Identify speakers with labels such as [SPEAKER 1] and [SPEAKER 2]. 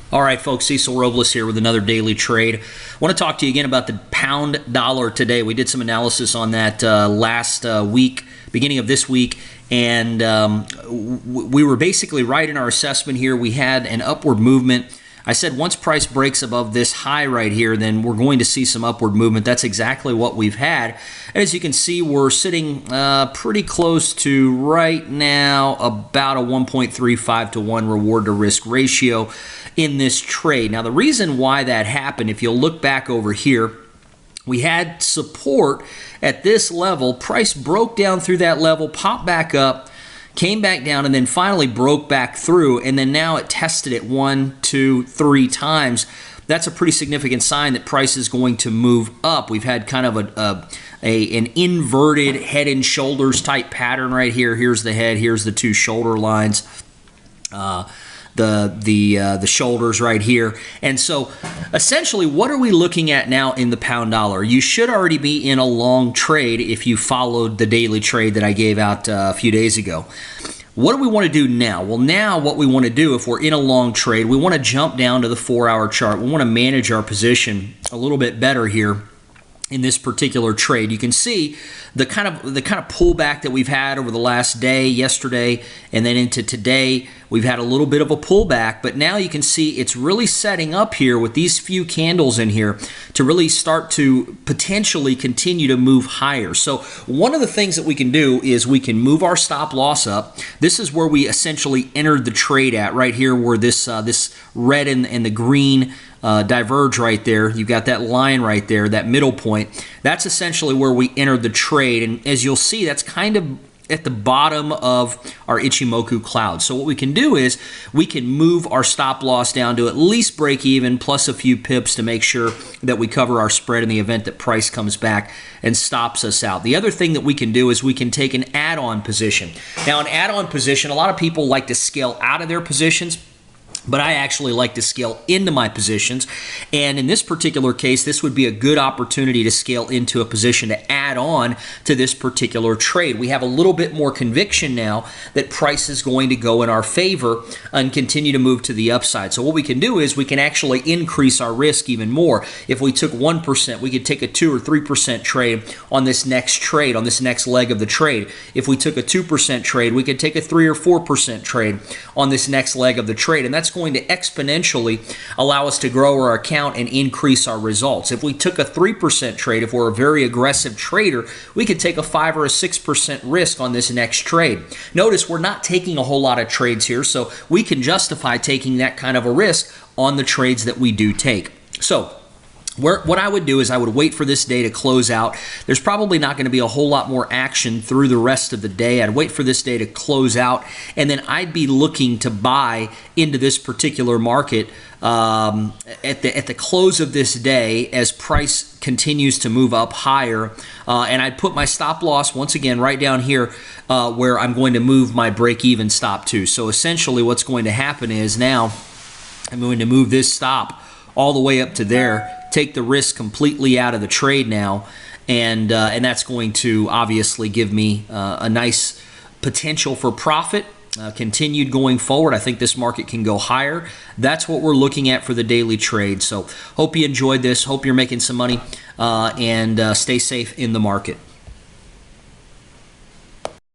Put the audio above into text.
[SPEAKER 1] All right, folks, Cecil Robles here with another daily trade. I want to talk to you again about the pound dollar today. We did some analysis on that last week, beginning of this week, and we were basically right in our assessment here. We had an upward movement. I said once price breaks above this high right here, then we're going to see some upward movement. That's exactly what we've had. And as you can see, we're sitting pretty close to right now about a 1.35 to 1 reward to risk ratio in this trade. Now, the reason why that happened, if you'll look back over here, we had support at this level. Price broke down through that level, popped back up, came back down, and then finally broke back through, and then now it tested it 1, 2, 3 times. That's a pretty significant sign that price is going to move up. We've had kind of an inverted head and shoulders type pattern right here. Here's the head, here's the two shoulder lines. The shoulders right here. And so essentially, what are we looking at now in the pound dollar? You should already be in a long trade if you followed the daily trade that I gave out a few days ago. What do we want to do now? Well, now what we want to do, if we're in a long trade, we want to jump down to the 4-hour chart. We want to manage our position a little bit better here in this particular trade. You can see the kind of pullback that we've had over the last day, yesterday, and then into today. We've had a little bit of a pullback, but now you can see it's really setting up here with these few candles in here to really start to potentially continue to move higher. So one of the things that we can do is we can move our stop loss up. This is where we essentially entered the trade at, right here where this red and the green diverge right there. You've got that line right there, that middle point. That's essentially where we entered the trade, and as you'll see, that's kind of at the bottom of our Ichimoku cloud. So what we can do is we can move our stop loss down to at least break even plus a few pips to make sure that we cover our spread in the event that price comes back and stops us out. The other thing that we can do is we can take an add-on position. Now, an add-on position, a lot of people like to scale out of their positions, but I actually like to scale into my positions. And in this particular case, this would be a good opportunity to scale into a position to add on to this particular trade. We have a little bit more conviction now that price is going to go in our favor and continue to move to the upside. So what we can do is we can actually increase our risk even more. If we took 1%, we could take a 2 or 3% trade on this next trade, on this next leg of the trade. If we took a 2% trade, we could take a 3 or 4% trade on this next leg of the trade. And that's going to exponentially allow us to grow our account and increase our results. If we took a 3% trade, if we're a very aggressive trader, we could take a 5 or a 6% risk on this next trade. Notice we're not taking a whole lot of trades here, so we can justify taking that kind of a risk on the trades that we do take. So what I would do is I would wait for this day to close out. There's probably not going to be a whole lot more action through the rest of the day. I'd wait for this day to close out, and then I'd be looking to buy into this particular market at the close of this day as price continues to move up higher. And I'd put my stop loss once again right down here where I'm going to move my break-even stop to. So essentially what's going to happen is now I'm going to move this stop all the way up to there, take the risk completely out of the trade now, and that's going to obviously give me a nice potential for profit continued going forward. I think this market can go higher. That's what we're looking at for the daily trade. So hope you enjoyed this. Hope you're making some money, and stay safe in the market.